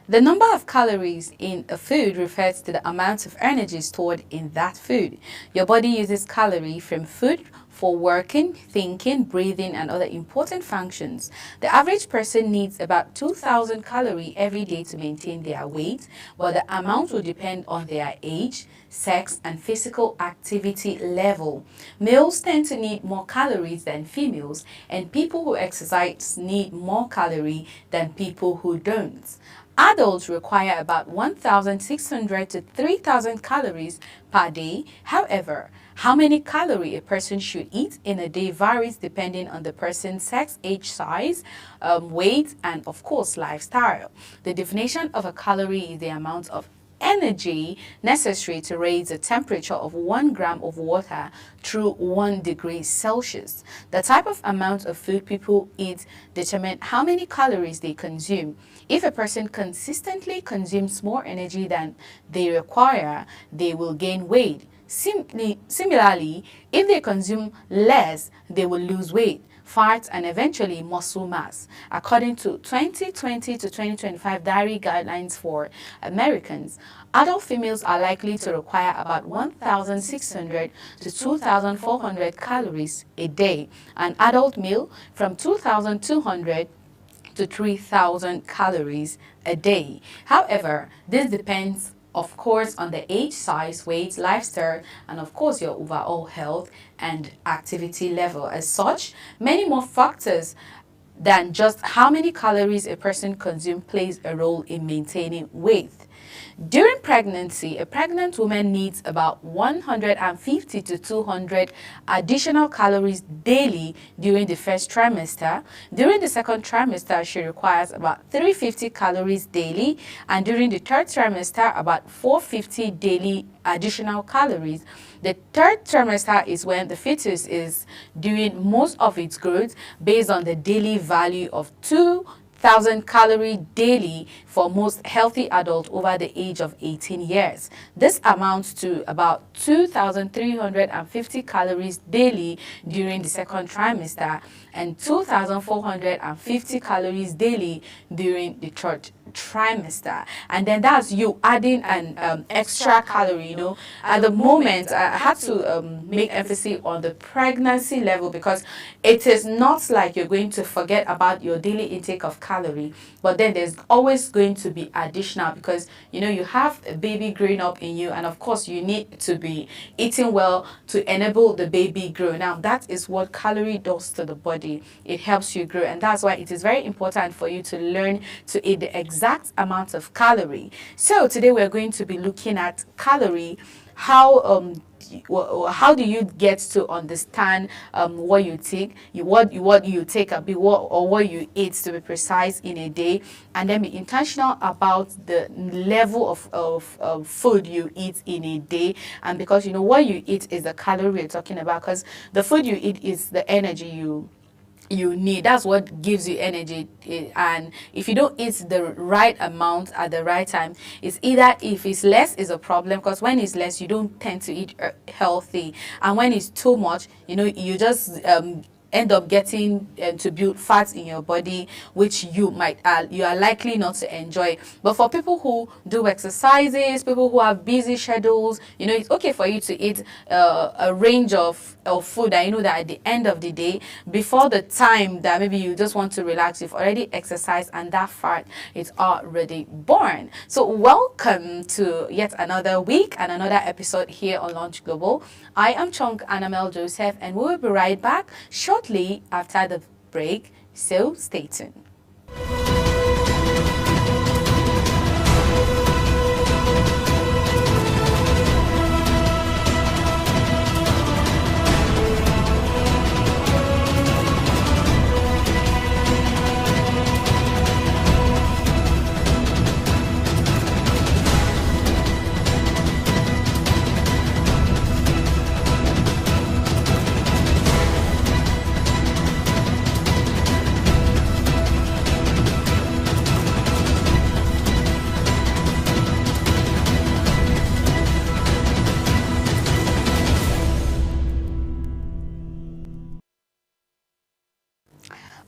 The number of calories in a food refers to the amount of energy stored in that food. Your body uses calorie from food for working, thinking, breathing, and other important functions. The average person needs about 2,000 calories every day to maintain their weight, but the amount will depend on their age, sex, and physical activity level. Males tend to need more calories than females, and people who exercise need more calories than people who don't. Adults require about 1,600 to 3,000 calories per day. However, how many calories a person should eat in a day varies depending on the person's sex, age, size, weight, and of course, lifestyle. The definition of a calorie is the amount of energy necessary to raise the temperature of 1 gram of water through 1 degree Celsius. The type of amount of food people eat determine how many calories they consume. If a person consistently consumes more energy than they require, they will gain weight. Similarly, if they consume less, they will lose weight, fat, and eventually muscle mass. According to 2020 to 2025 dietary guidelines for Americans, adult females are likely to require about 1,600 to 2,400 calories a day, and adult male from 2,200 to 3,000 calories a day. However, this depends of course on the age, size, weight, lifestyle, and of course your overall health and activity level. As such, many more factors than just how many calories a person consumes plays a role in maintaining weight. During pregnancy, a pregnant woman needs about 150 to 200 additional calories daily during the first trimester. During the second trimester, she requires about 350 calories daily, and during the third trimester, about 450 daily additional calories. The third trimester is when the fetus is doing most of its growth based on the daily value of 2,000 calories daily for most healthy adults over the age of 18 years. This amounts to about 2,350 calories daily during the second trimester and 2,450 calories daily during the third trimester. And then that's you adding an extra calorie. At the moment I had to make emphasis on the pregnancy level, because it is not like you're going to forget about your daily intake of calorie, but then there's always going to be additional, because you have a baby growing up in you, and of course you need to be eating well to enable the baby grow. Now that is what calorie does to the body. It helps you grow, and that's why it is very important for you to learn to eat the exact amount of calorie. So today we're going to be looking at calorie, how do you get to understand what you take, what you take or what you eat, to be precise, in a day, and then be intentional about the level of food you eat in a day. And because what you eat is the calorie we're talking about, because the food you eat is the energy you need. That's what gives you energy. And if you don't eat the right amount at the right time, it's either, if it's less is a problem, because when it's less you don't tend to eat healthy, and when it's too much, you just end up getting to build fat in your body, which you are likely not to enjoy. But for people who do exercises, people who have busy schedules, it's okay for you to eat a range of food, and that at the end of the day, before the time that maybe you just want to relax, you've already exercised and that fat is already born. So welcome to yet another week and another episode here on Launch Global. I am Chunk Annamel Joseph, and we will be right back shortly after the break, so stay tuned.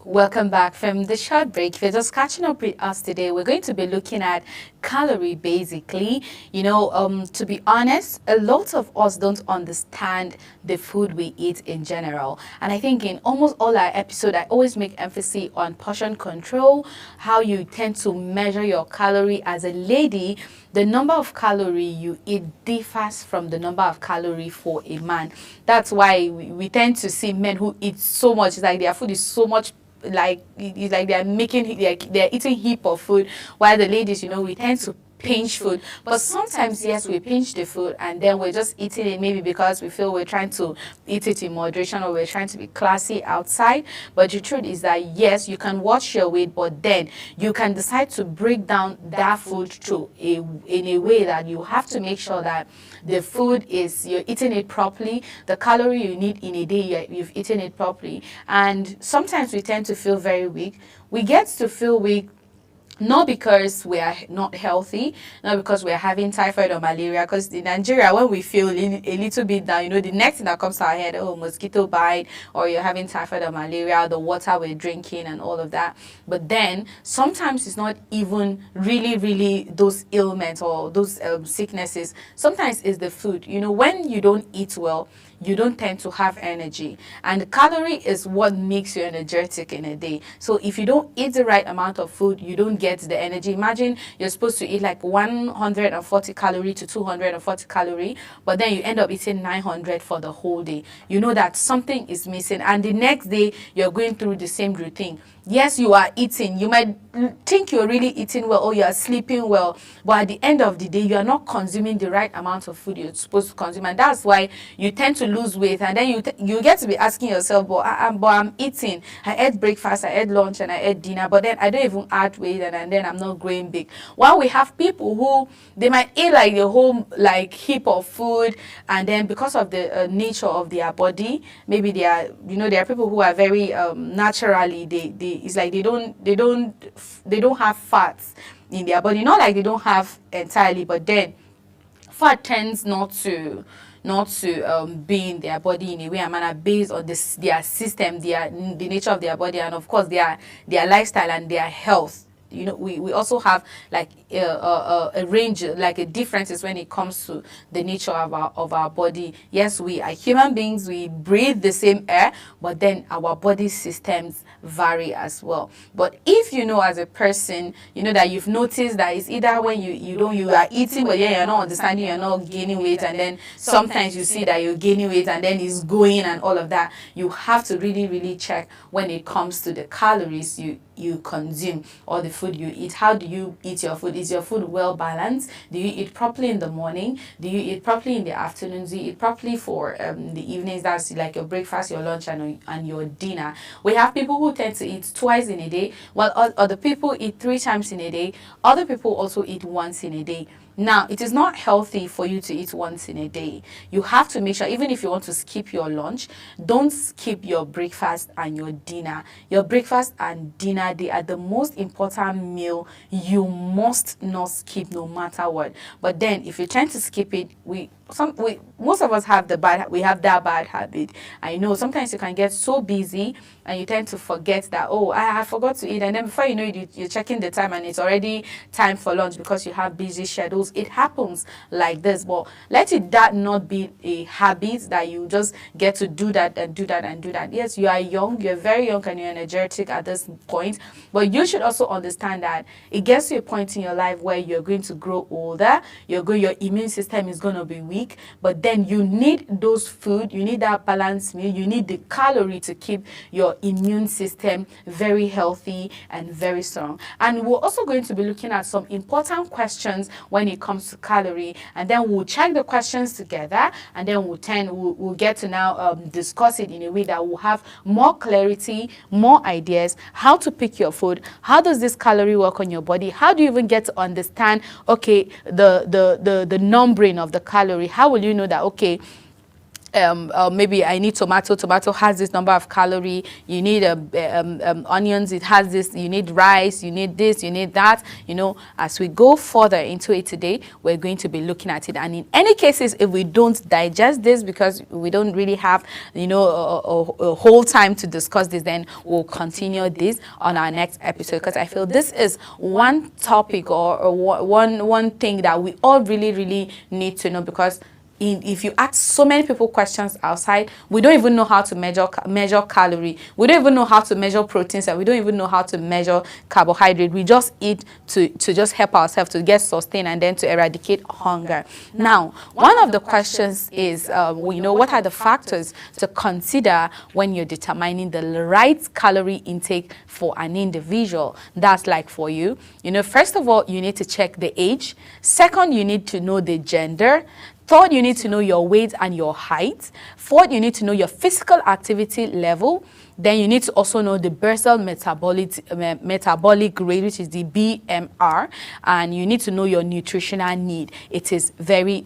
Welcome back from the short break. If you're just catching up with us today, we're going to be looking at calorie basically. To be honest, a lot of us don't understand the food we eat in general. And I think in almost all our episodes, I always make emphasis on portion control, how you tend to measure your calorie as a lady. The number of calorie you eat differs from the number of calorie for a man. That's why we tend to see men who eat so much. It's like their food is so much like it's like they're making like they're eating heap of food, while the ladies, we tend to pinch food. But sometimes, yes, we pinch the food and then we're just eating it maybe because we feel we're trying to eat it in moderation or we're trying to be classy outside. But the truth is that yes, you can watch your weight, but then you can decide to break down that food in a way that you have to make sure that the food is, you're eating it properly, the calorie you need in a day, you've eaten it properly. And sometimes we tend to feel very weak. We get to feel weak not because we are not healthy, not because we are having typhoid or malaria, because in Nigeria, when we feel a little bit down, the next thing that comes to our head, oh, mosquito bite, or you're having typhoid or malaria, the water we're drinking and all of that. But then sometimes it's not even really those ailments or those sicknesses. Sometimes it's the food. When you don't eat well, you don't tend to have energy, and the calorie is what makes you energetic in a day. So if you don't eat the right amount of food, you don't get the energy. Imagine you're supposed to eat like 140 calorie to 240 calorie, but then you end up eating 900 for the whole day. You know that something is missing, and the next day you're going through the same routine. Yes, you are eating. You might think you're really eating well or you are sleeping well, but at the end of the day, you are not consuming the right amount of food you're supposed to consume, and that's why you tend to lose weight. And then you get to be asking yourself, but I'm eating. I ate breakfast, I ate lunch, and I ate dinner, but then I don't even add weight, and then I'm not growing big. While we have people who they might eat like the whole like heap of food, and then because of the nature of their body, maybe they are there are people who are very naturally they it's like they don't have fats in their body, not like they don't have entirely, but then fat tends not to be in their body in a way and manner based on their system, the nature of their body, and of course their lifestyle and their health. We also have like a range, like a differences when it comes to the nature of our body. Yes, we are human beings, we breathe the same air, but then our body systems vary as well. But if as a person, that you've noticed that it's either when you are eating, but yeah, you're not understanding, you're not gaining weight, and then sometimes you see that you're gaining weight and then it's going and all of that, you have to really check when it comes to the calories you consume or the food you eat. How do you eat your food? Is your food well balanced? Do you eat properly in the morning? Do you eat properly in the afternoons? Do you eat properly for the evenings? That's like your breakfast, your lunch, and your dinner. We have people who tend to eat twice in a day, while other people eat 3 times in a day. Other people also eat once in a day. Now, it is not healthy for you to eat once in a day. You have to make sure, even if you want to skip your lunch, don't skip your breakfast and your dinner. Your breakfast and dinner, they are the most important meal you must not skip no matter what. But then, if you're trying to skip it, most of us have that bad habit. I know sometimes you can get so busy and you tend to forget that, oh, I forgot to eat, and then before you know it, you're checking the time and it's already time for lunch because you have busy schedules. It happens like this, but that not be a habit that you just get to do that and do that and do that. Yes, you are young, you're very young, and you're energetic at this point, but you should also understand that it gets to a point in your life where you're going to grow older, your immune system is going to be weak, but then you need those food, you need that balanced meal, you need the calorie to keep your immune system very healthy and very strong. And we're also going to be looking at some important questions when it comes to calorie, and then we'll check the questions together, and then we'll get to now discuss it in a way that will have more clarity, more ideas, how to pick your food, how does this calorie work on your body, how do you even get to understand, okay, the numbering of the calorie, how will you know that, okay, maybe I need tomato. Tomato has this number of calorie. You need onions. It has this. You need rice. You need this. You need that. You know, as we go further into it today, we're going to be looking at it. And in any cases, if we don't digest this because we don't really have, you know, a whole time to discuss this, then we'll continue this on our next episode. Because I feel this is one topic or one thing that we all really need to know, because if you ask so many people questions outside, we don't even know how to measure calorie. We don't even know how to measure proteins, and we don't even know how to measure carbohydrate. We just eat to just help ourselves to get sustained and then to eradicate hunger. Now, one of the questions is, you know, what are the factors to consider when you're determining the right calorie intake for an individual? That's like for you. You know, first of all, you need to check the age. Second, you need to know the gender. Third, you need to know your weight and your height. Fourth, you need to know your physical activity level. Then you need to also know the basal metabolic rate, which is the BMR, and you need to know your nutritional need. It is very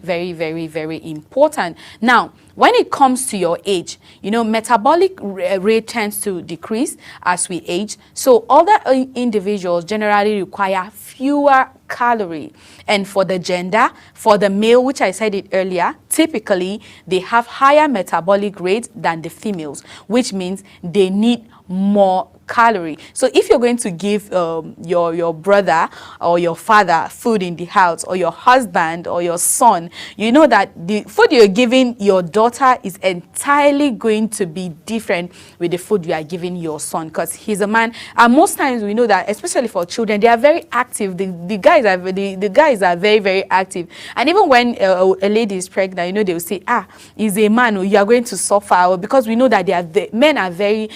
important. Now, when it comes to your age, you know, metabolic rate tends to decrease as we age. So other individuals generally require fewer calorie. And for the gender, for the male, which I said it earlier, typically they have higher metabolic rate than the females, which means they need more calorie. So if you're going to give your brother or your father food in the house, or your husband or your son, you know that the food you're giving your daughter is entirely going to be different with the food you are giving your son, because he's a man. And most times we know that, especially for children, they are very active. The guys are very active. And even when a lady is pregnant, you know, they will say, he's a man, or you are going to suffer, because we know that men are very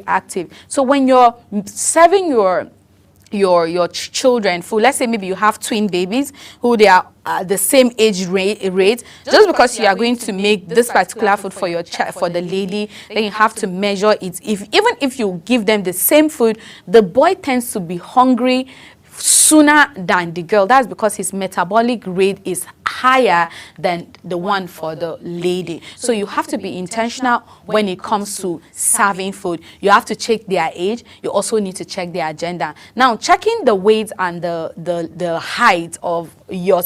active. So when you're serving your children food, let's say maybe you have twin babies who they are the same age rate, just because you are going to make this particular food for your for the lady, then you have to measure it. Even if you give them the same food, the boy tends to be hungry sooner than the girl. That's because his metabolic rate is higher than the one for the lady. So you have to be intentional when it comes to serving food. You have to check their age. You also need to check their gender. Now, checking the weight and the height of you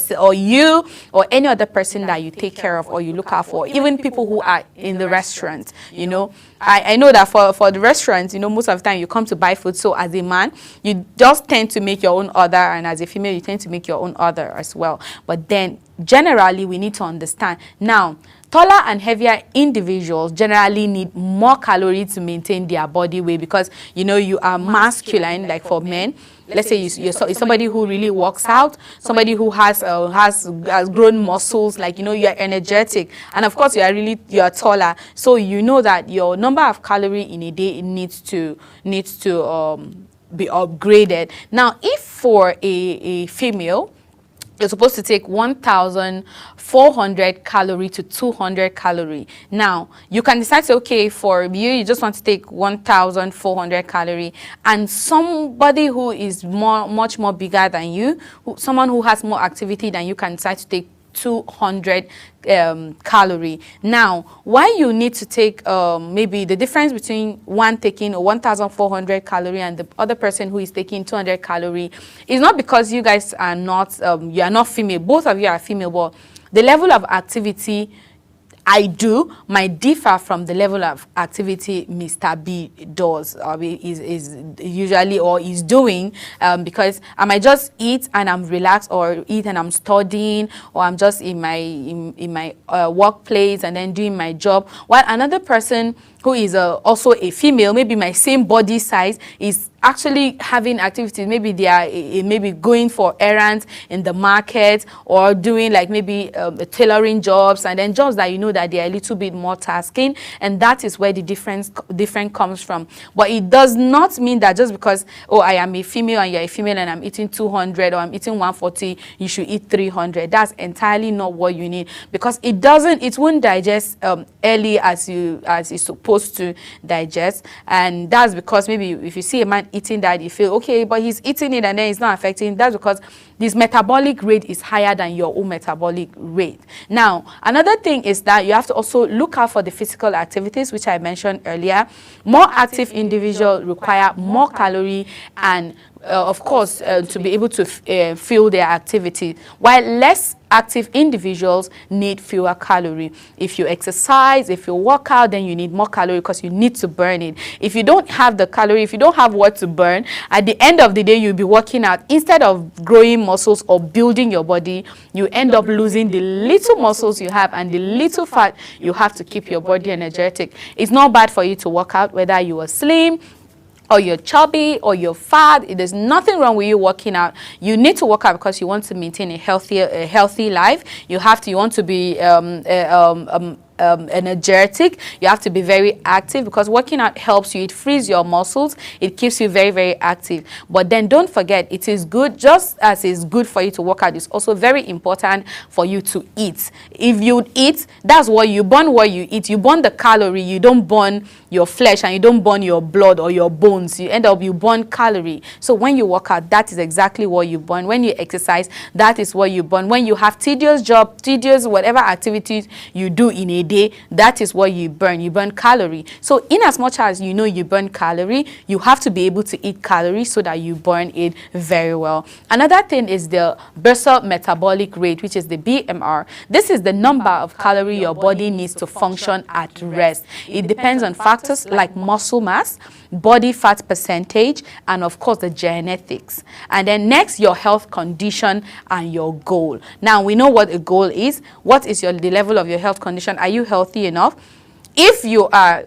or any other person that you take care of or you look out for, even people who are in the restaurant, you know. I know that for the restaurants, you know, most of the time you come to buy food. So as a man, you just tend to make your own order, and as a female, you tend to make your own order as well. But then generally, we need to understand. Now, taller and heavier individuals generally need more calories to maintain their body weight, because, you know, you are masculine, like for men. Let's say you're somebody who really works out, somebody who has grown muscles, like, you know, you're energetic, and of course you're taller. So you know that your number of calories in a day needs to be upgraded. Now, if for a female, you're supposed to take 1,400 calorie to 200 calorie. Now, you can decide to, okay, for you just want to take 1,400 calorie, and somebody who is much more bigger than you, someone who has more activity than you, can decide to take 200 calorie. Now, why you need to take maybe the difference between one taking 1,400 calorie and the other person who is taking 200 calorie is not because you guys are not you are not female. Both of you are female, but the level of activity might differ from the level of activity Mr. B does, or is usually, or is doing, because I might just eat and I'm relaxed, or eat and I'm studying, or I'm just in my workplace and then doing my job, while another person who is also a female, maybe my same body size, is actually having activities. Maybe they are maybe going for errands in the market, or doing like maybe tailoring jobs, and then jobs that you know that they are a little bit more tasking, and that is where the difference comes from. But it does not mean that just because, oh, I am a female and you're a female and I'm eating 200 or I'm eating 140, you should eat 300. That's entirely not what you need, because it won't digest early as it's supposed supposed to digest. And that's because maybe if you see a man eating that, you feel okay, but he's eating it and then it's not affecting. That's because this metabolic rate is higher than your own metabolic rate. Now, another thing is that you have to also look out for the physical activities, which I mentioned earlier. More active individuals require more calorie and of course, to be able to fuel their activity, while less active individuals need fewer calorie. If you exercise, if you work out, then you need more calorie because you need to burn it. If you don't have the calorie, if you don't have what to burn, at the end of the day, you'll be working out. Instead of growing muscles or building your body, you end up losing the little muscles you have and the little fat you have to keep your body energetic. It's not bad for you to work out, whether you are slim, or you're chubby, or you're fat. There's nothing wrong with you working out. You need to work out because you want to maintain a healthy life. You want to be energetic. You have to be very active because working out helps you. It frees your muscles. It keeps you very, very active. But then don't forget, it is good, just as it's good for you to work out, it's also very important for you to eat. If you eat, that's what you burn. What you eat, you burn the calorie. You don't burn your flesh and you don't burn your blood or your bones. You burn calorie. So when you work out, that is exactly what you burn. When you exercise, that is what you burn. When you have tedious whatever activities you do in a day, that is what you burn calorie. So in as much as you know you burn calorie, you have to be able to eat calories so that you burn it very well. Another thing is the basal metabolic rate, which is the BMR. This is the number of calorie your body needs to function at rest. It depends on factors like muscle mass, body fat percentage, and of course the genetics. And then next, your health condition and your goal. Now we know what a goal is. What is the level of your health condition? Are you healthy enough? If you are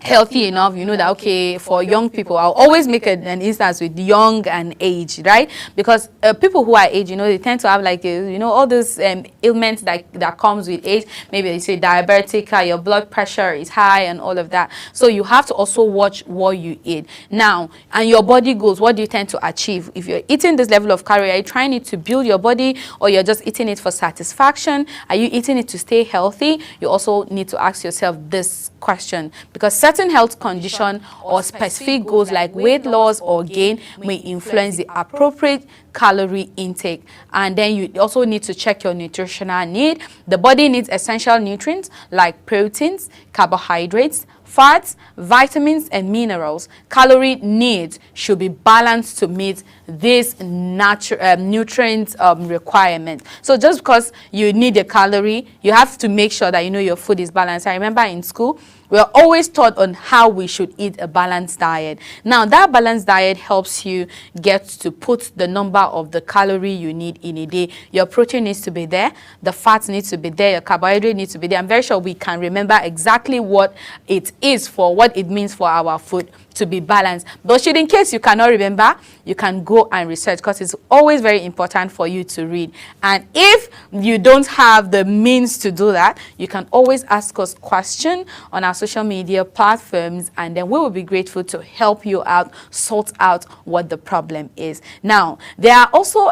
healthy enough, you know that, okay, for young people, I'll always make an instance with young and age, right? Because people who are age, you know, they tend to have like, all those ailments that comes with age. Maybe they say diabetic, your blood pressure is high and all of that. So you have to also watch what you eat. Now, and your body goals, what do you tend to achieve? If you're eating this level of calorie, are you trying it to build your body, or you're just eating it for satisfaction? Are you eating it to stay healthy? You also need to ask yourself this question, because certain health condition or specific goals like weight loss or gain may influence the appropriate calorie intake. And then you also need to check your nutritional need. The body needs essential nutrients like proteins, carbohydrates, fats, vitamins, and minerals. Calorie needs should be balanced to meet this nutrient requirement. So just because you need a calorie, you have to make sure that you know your food is balanced. I remember in school, we are always taught on how we should eat a balanced diet. Now, that balanced diet helps you get to put the number of the calorie you need in a day. Your protein needs to be there, the fats needs to be there, your carbohydrate needs to be there. I'm very sure we can remember exactly what it is for, what it means for our food to be balanced. But should in case you cannot remember, you can go and research, because it's always very important for you to read. And if you don't have the means to do that, you can always ask us questions on our social media platforms, and then we will be grateful to help you out, sort out what the problem is. Now, there are also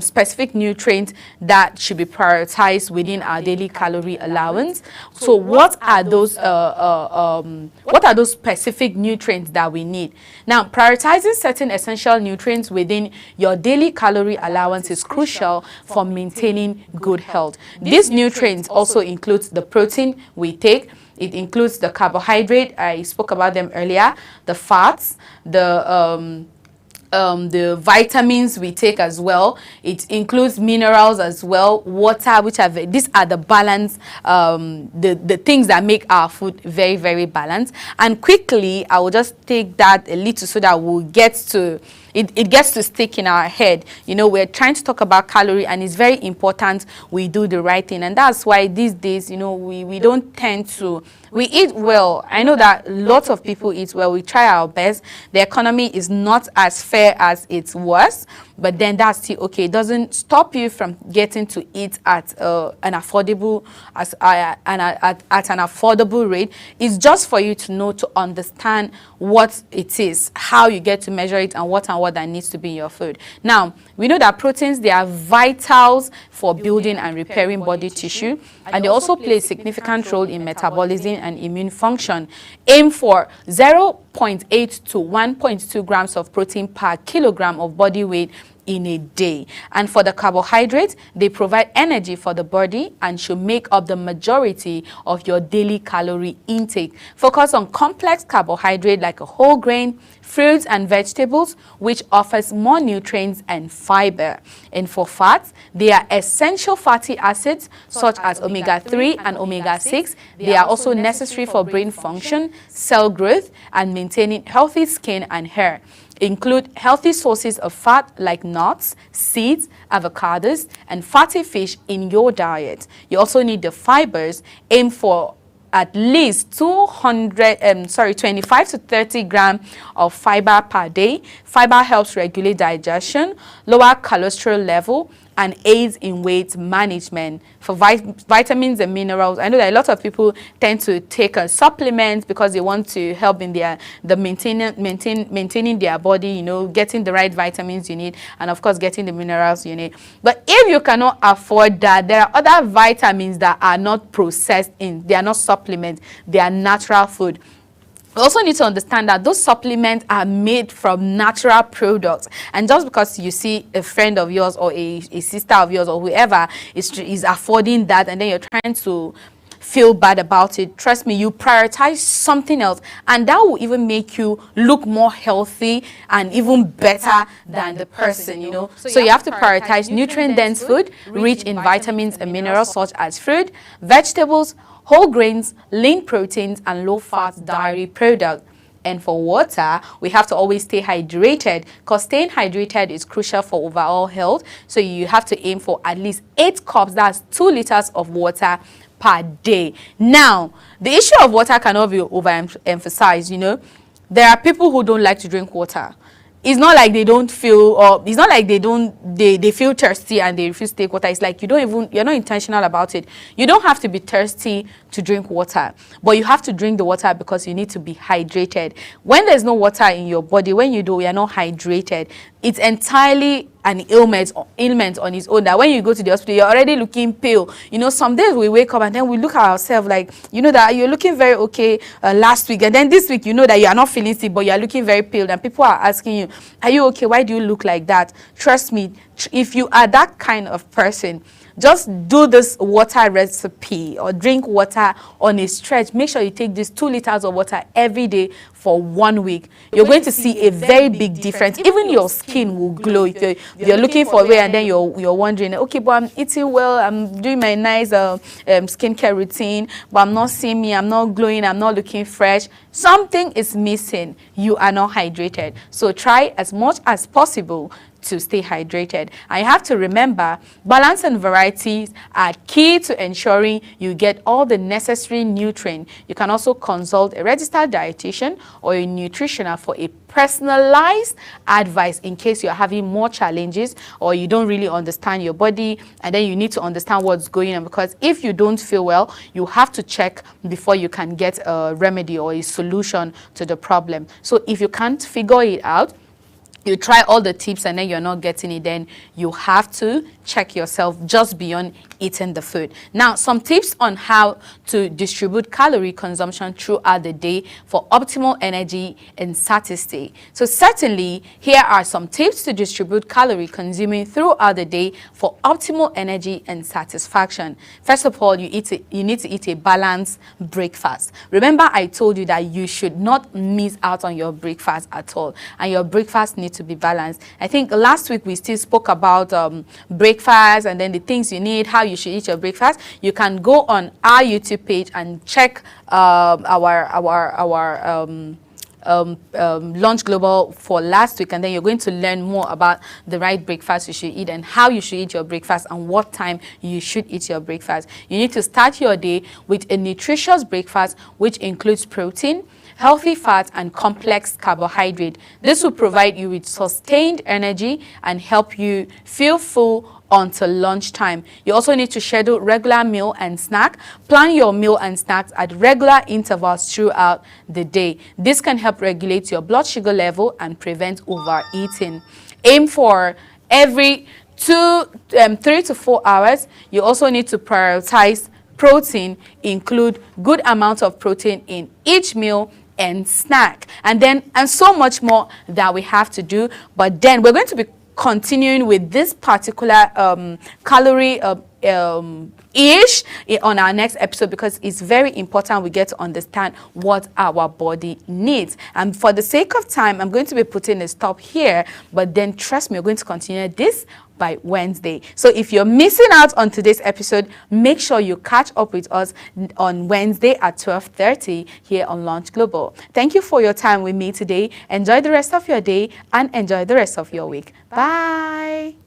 specific nutrients that should be prioritized within our daily calorie allowance. So what are those specific nutrients that we need? Now, prioritizing certain essential nutrients within your daily calorie allowance is crucial for maintaining good health. These nutrients also include the protein we take. It includes the carbohydrate, I spoke about them earlier, the fats, the vitamins we take as well. It includes minerals as well, water, these are the balance, the things that make our food very, very balanced. And quickly, I will just take that a little so that we'll get to it gets to stick in our head. We're trying to talk about calorie, and it's very important we do the right thing. And that's why these days, we don't tend to, we eat well. I know that lots of people eat well. We try our best. The economy is not as fair as it was, but then that's still okay. It doesn't stop you from getting to eat at an affordable at an affordable rate. It's just for you to know, to understand what it is, how you get to measure it, and what that needs to be in your food. Now, we know that proteins, they are vitals for building and repairing body tissue, and they also play a significant role in metabolism and immune function. Aim for 0.8 to 1.2 grams of protein per kilogram of body weight in a day. And for the carbohydrates, they provide energy for the body and should make up the majority of your daily calorie intake. Focus on complex carbohydrate like a whole grain, fruits and vegetables, which offers more nutrients and fiber. And for fats, they are essential fatty acids such as omega-3 and omega-6. They are also necessary for brain function, cell growth, and maintaining healthy skin and hair. Include healthy sources of fat like nuts, seeds, avocados, and fatty fish in your diet. You also need the fibers. Aim for at least 25 to 30 grams of fiber per day. Fiber helps regulate digestion, lower cholesterol level, and aids in weight management. For vitamins and minerals, I know that a lot of people tend to take a supplement because they want to help in maintaining their body, you know, getting the right vitamins you need, and of course getting the minerals you need. But if you cannot afford that, there are other vitamins that are not processed in, they are not supplements, they are natural food. We also need to understand that those supplements are made from natural products, and just because you see a friend of yours or a sister of yours or whoever is affording that, and then you're trying to feel bad about it, trust me, you prioritize something else, and that will even make you look more healthy and even better than the person, you know. So you have to prioritize nutrient-dense food rich in vitamins and minerals such as fruit, vegetables, whole grains, lean proteins, and low-fat dairy products. And for water, we have to always stay hydrated, because staying hydrated is crucial for overall health. So you have to aim for at least 8 cups, that's 2 liters of water per day. Now, the issue of water cannot be overemphasized, you know. There are people who don't like to drink water. It's not like they don't feel, or it's not like they feel thirsty and they refuse to take water. It's like you're not intentional about it. You don't have to be thirsty to drink water, but you have to drink the water because you need to be hydrated. When there's no water in your body, when you're not hydrated, it's entirely an ailment on its own, that when you go to the hospital, you're already looking pale. You know, some days we wake up and then we look at ourselves like, you know, that you're looking very okay last week, and then this week, you know that you are not feeling sick, but you're looking very pale, and people are asking you, are you okay? Why do you look like that? Trust me, if you are that kind of person, just do this water recipe or drink water on a stretch. Make sure you take these 2 liters of water every day for 1 week. You're going to see a very big difference. Even your skin will glow. If you're looking for a way and then you're wondering, okay, but I'm eating well, I'm doing my nice skincare routine, but I'm not seeing me, I'm not glowing, I'm not looking fresh. Something is missing. You are not hydrated. So try as much as possible to stay hydrated. I have to remember, balance and varieties are key to ensuring you get all the necessary nutrients. You can also consult a registered dietitian or a nutritional for a personalized advice in case you're having more challenges or you don't really understand your body, and then you need to understand what's going on, because if you don't feel well, you have to check before you can get a remedy or a solution to the problem. So if you can't figure it out, you try all the tips and then you're not getting it, then you have to check yourself just beyond eating the food. Now, some tips on how to distribute calorie consumption throughout the day for optimal energy and satiety. So certainly, here are some tips to distribute calorie consuming throughout the day for optimal energy and satisfaction. First of all, you need to eat a balanced breakfast. Remember, I told you that you should not miss out on your breakfast at all, and your breakfast needs to be balanced. I think last week we still spoke about breakfast and then the things you need, how you should eat your breakfast. You can go on our YouTube page and check our Lunch Global for last week, and then you're going to learn more about the right breakfast you should eat and how you should eat your breakfast and what time you should eat your breakfast. You need to start your day with a nutritious breakfast which includes protein, healthy fat, and complex carbohydrate. This will provide you with sustained energy and help you feel full until lunchtime. You also need to schedule regular meal and snack. Plan your meal and snacks at regular intervals throughout the day. This can help regulate your blood sugar level and prevent overeating. Aim for every 3 to 4 hours. You also need to prioritize protein, include good amount of protein in each meal and snack, and so much more that we have to do. But then we're going to be continuing with this particular calorie ish on our next episode, because it's very important we get to understand what our body needs. And for the sake of time, I'm going to be putting a stop here, but then trust me, we're going to continue this by Wednesday. So if you're missing out on today's episode, make sure you catch up with us on Wednesday at 12:30 here on Launch Global. Thank you for your time with me today. Enjoy the rest of your day and enjoy the rest of your week. Bye.